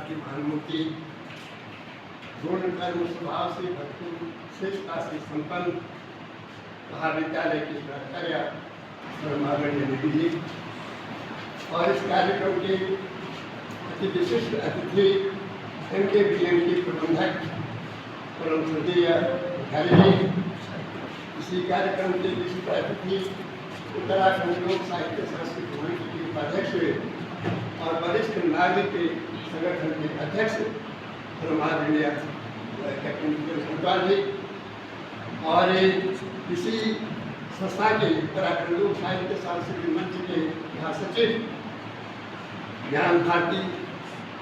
की भानुमूर्ति गुण कर्म स्वभाव से भरपूर श्रेष्ठता से संपन्न महाविद्यालय की प्राचार्य परमादरणीय निधि जी और इस कार्यक्रम के अति विशिष्ट अतिथि MKVM के प्रबंधक परम श्रद्धेय जी, इसी कार्यक्रम के विशिष्ट अतिथि उत्तराखंड लोक साहित्य सांस्कृतिक मंच के उपाध्यक्ष और वरिष्ठ नागरिक संगठन के अध्यक्ष परमादरणीय कैप्टन खंडवाल जी और इसी संस्था के उत्तराखंड लोक साहित्य सांस्कृतिक मंच के महासचिव ज्ञान भारती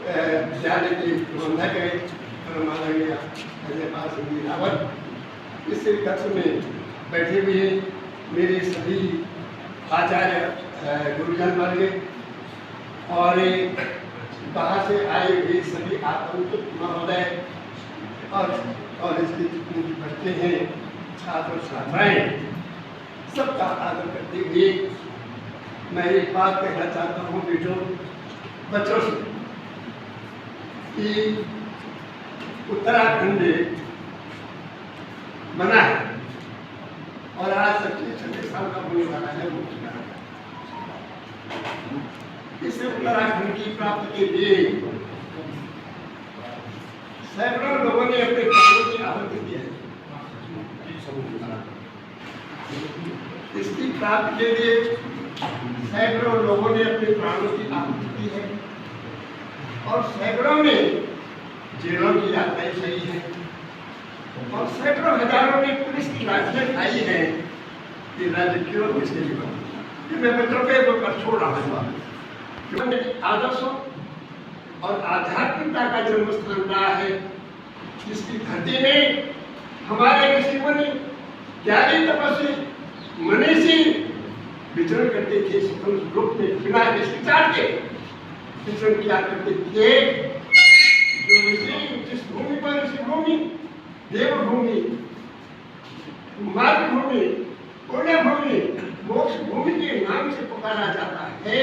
विद्यालय के प्रबंधक है परमादरणीय अजयपाल सिंह रावत। इस कक्ष में बैठे हुए मेरे सभी आचार्य गुरुजन वर्ग और बाहर से आए हुए सभी आतंकित महोदय और इसके जितने भी बच्चे हैं छात्र छात्राएं सबका आदर करते हुए मैं एक बात कहना चाहता हूँ बच्चों से कि उत्तराखंड बना है और आज 26 साल का होने वाला है वो इस उत्तराखंड की प्राप्ति के लिए सैकड़ों लोगों ने अपने प्राणों की आहुति दी है। इसकी प्राप्ति के लिए सैकड़ों लोगों ने अपने प्राणों की आहुति दी है और सैकड़ों ने जेलों की यात्राएं सही है और सैकड़ों हजारों ने पुलिस की लाठियां खाई है कि राज्य क्यों किसके लिए मैं बच्चों के ऊपर छोड़ रहा हूँ। आदर्शों और आध्यात्मिकता का जन्म स्थान रहा है जिसकी धरती में हमारे ऋषि मुनि ज्ञानी तपस्वी मनीषी विचरण करते थे। स्वतंत्र रूप में बिना हिचकिचाहट के विचरण किया करते थे। जो ऋषि जिस भूमि पर ऋषि भूमि देवभूमि मातृभूमि पुण्य भूमि मोक्ष भूमि के नाम से पुकारा जाता है,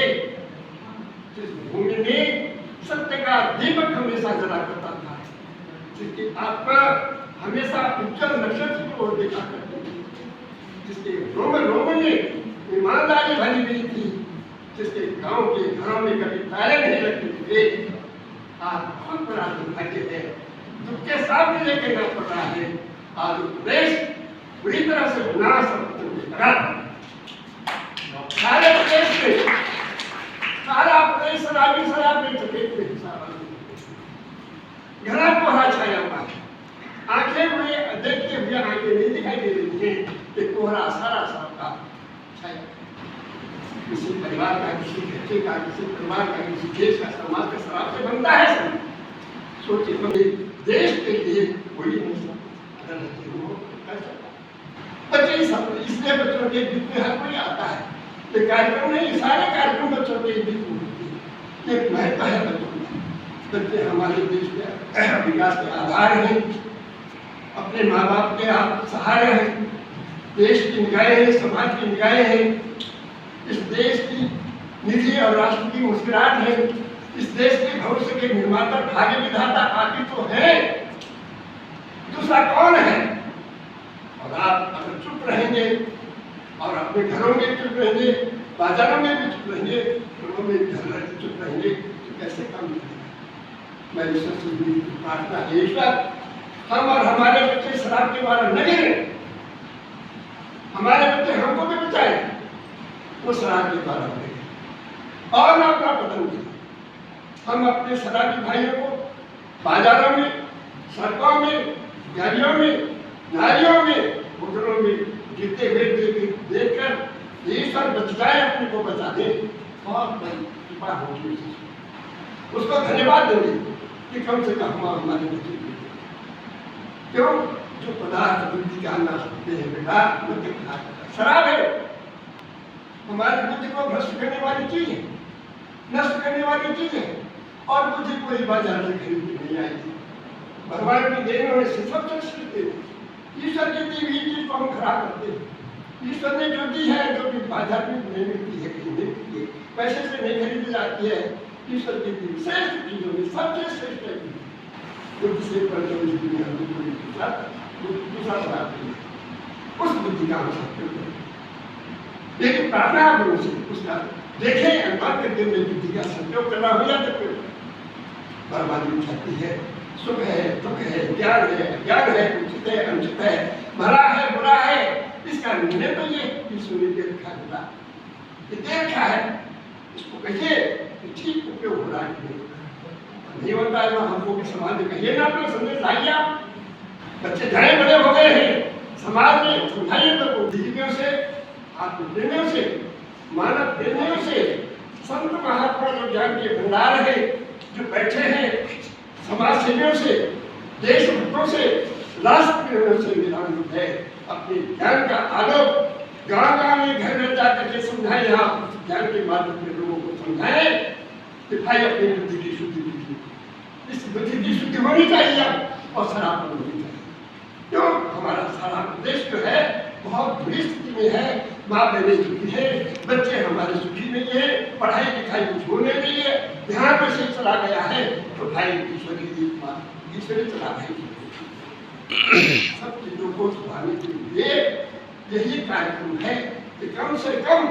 जिस भूमि में सत्य का दीपक हमेशा जला करता था, जिसकी आत्मा हमेशा उज्जवल नक्षत्र की ओर देखा करती थी, जिसके रोम रोम में ईमानदारी भरी हुई थी, जिसके गांव के घरों में कभी ताले नहीं लगते थे। आज बहुत बड़ा दुर्भाग्य है, दुख के सामने लेके ना पड़ रहा है। आज प्रदेश पूरी तरह से विनाश और पतन की तरफ सारे प्रदेश में सारा प्रदेश शराब में चपेट में घना कोहरा छाया हुआ है। आंखें हुए देखते हुए आंखें नहीं दिखाई दे रही है कि कोहरा सारा सबका छाया। किसी परिवार का, किसी बच्चे का, किसी परिवार का, किसी देश का, समाज का शराब से बनता है। सब सोचिए देश के लिए कोई नहीं बच्चे इसलिए बच्चों के बीच में हर कोई आता है। ये कार्यक्रम नहीं, सारे कार्यक्रम बच्चों के बीच में होते हैं। एक महत्व है बच्चों का। बच्चे हमारे देश के विकास के आधार हैं, अपने माँ बाप के आप सहारे हैं, देश की निगाहें हैं, समाज की निगाहें हैं, इस देश की निधि और राष्ट्र की मुस्कुराहट है, इस देश के भविष्य के निर्माता भाग्य विधाता आदि तो है, दूसरा कौन है? और आप अगर चुप रहेंगे और अपने घरों में चुप रहेंगे, बाजारों में भी चुप रहेंगे, घरों में भी चुप रहेंगे तो कैसे काम मिलेगा? मैं ईश्वर से प्रार्थना है, ईश्वर हम और हमारे बच्चे शराब के द्वारा न गिरे, हमारे बच्चे हमको भी बचाए, वो शराब के द्वारा बने और ना अपना पतन करें। हम अपने शराबी भाइयों को बाजारों में, सड़कों में, गाड़ियों में, नारियों में, होटलों में गिरते हुए देखकर ईश्वर बच जाए, अपने को बचा दे, बहुत बड़ी कृपा होगी। उसको धन्यवाद देंगे कि कम से कम हमारे बच्चे क्यों जो पदार्थ बुद्धि का ना सकते हैं बेटा, बुद्धि शराब है, हमारी बुद्धि को भ्रष्ट करने वाली चीज है, नष्ट करने वाली चीज है और बुद्धि कोई बाजार से खरीद के नहीं आएगी। भगवान की देन में से सब चीज ईश्वर की दी हुई चीज को हम खराब करते हैं। ईश्वर ने जो दी है, जो भी बाजार में नहीं मिलती है, कहीं नहीं मिलती है, पैसे से नहीं खरीदी जाती है, ईश्वर की दी श्रेष्ठ चीजों में सबसे श्रेष्ठ बुद्धि से परतोष दुनिया में कोई दूसरा पदार्थ नहीं है। उस बुद्धि का हम सत्य करें, लेकिन प्रार्थना गुरु से उसका देखें अनुमान करके मेरी बुद्धि का सत्योग करना हो जाता है। बर्बादी उठाती है, सुख है दुख है, ज्ञान है अज्ञान है, उचित है अनुचित है, भला है बुरा है, इसका निर्णय तो ये ईश्वर ने दे रखा है, ये दे रखा है। इसको कहिए कि ठीक उपयोग हो रहा है नहीं होता है, हमको भी समाज में कहिए ना, अपना संदेश लाइए। आप बच्चे बड़े बड़े हो गए हैं, समाज में समझाइए तो दीदियों से, आत्मप्रेमियों से, मानव प्रेमियों से, संत महात्मा जो ज्ञान के भंडार है जो बैठे हैं, समाज सेवियों से, देशभक्तों से, राष्ट्र प्रेमियों से मेरा अनुरोध है, अपने ज्ञान का आलोक गाँव में घर घर जाकर के समझाएं। यहाँ ज्ञान के माध्यम से लोगों को समझाएं कि भाई अपनी बुद्धि की शुद्धि कीजिए, इस बुद्धि की शुद्धि होनी चाहिए और सरापन होनी चाहिए। क्यों हमारा सारा देश जो है बहुत बुरी स्थिति में है, माँ बहने दुखी है, बच्चे हमारे सुखी नहीं है, पढ़ाई लिखाई कुछ होने नहीं है, ध्यान में से चला गया है, तो भाई ईश्वरी चला गई। सब चीजों को सुधारने के लिए यही कार्यक्रम है कि कम से कम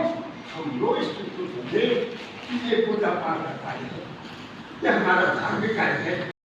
हम लोग इस चीज को समझे कि ये पूजा पाठ का कार्य है, ये हमारा धार्मिक कार्य है।